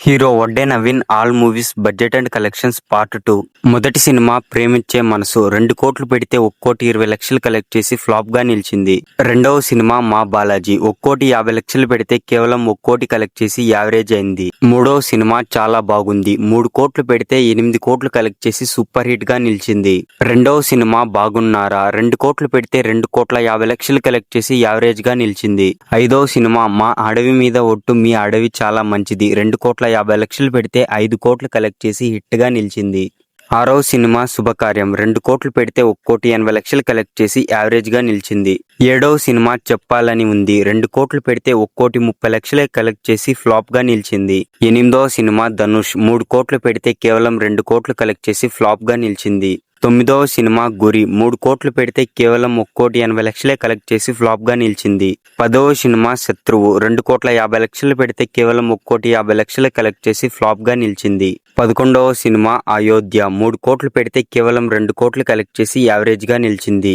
Hero Vadde Naveen all movies budget and collections part 2. మొదటి cinema ప్రేమించే మనసు 2 కోట్లు పెడితే 1,20,00,000 కలెక్ట్ చేసి ఫ్లాప్ గా నిలిచింది. రెండవ సినిమా మా బాలాజీ 1,50,00,000 పెడితే కేవలం 1 కోటి కలెక్ట్ చేసి యావరేజ్ అయింది. మూడవ సినిమా చాలా బాగుంది 3 కోట్లు పెడితే 8 కోట్లు కలెక్ట్ చేసి సూపర్ హిట్ గా నిలిచింది. రెండవ సినిమా బాగున్నారా 2 కోట్లు పెడితే 2,50,00,000 కలెక్ట్ చేసి యావరేజ్ గా నిలిచింది. ఐదవ సినిమా మా అడవి మీద ఒట్టు మీ అడవి చాలా మంచిది 2,50,00,000 పెడితే 5 కోట్లు కలెక్ట్ చేసి హిట్ గా నిలిచింది. ఆరవ సినిమా శుభకార్యం 2 కోట్లు పెడితే 1,80,00,000 కలెక్ట్ చేసి యావరేజ్ గా నిలిచింది. ఏడవ సినిమా చెప్పాలని ఉంది 2 కోట్లు పెడితే 1,30,00,000 కలెక్ట్ చేసి ఫ్లాప్ గా నిలిచింది. ఎనిమిదవ సినిమా ధనుష్ 3 కోట్లు పెడితే కేవలం 2 కోట్లు కలెక్ట్ చేసి ఫ్లాప్ గా నిలిచింది. తొమ్మిదవ సినిమా గురి 3 కోట్లు పెడితే కేవలం 1,80,00,000 కలెక్ట్ చేసి ఫ్లాప్ గా నిలిచింది. పదవ సినిమా శత్రువు 2,50,00,000 పెడితే కేవలం 1,50,00,000 కలెక్ట్ చేసి ఫ్లాప్ గా నిలిచింది. 11వ సినిమా అయోధ్య 3 కోట్లు పెడితే కేవలం 2 కోట్లు కలెక్ట్ చేసి యావరేజ్ గా నిలిచింది.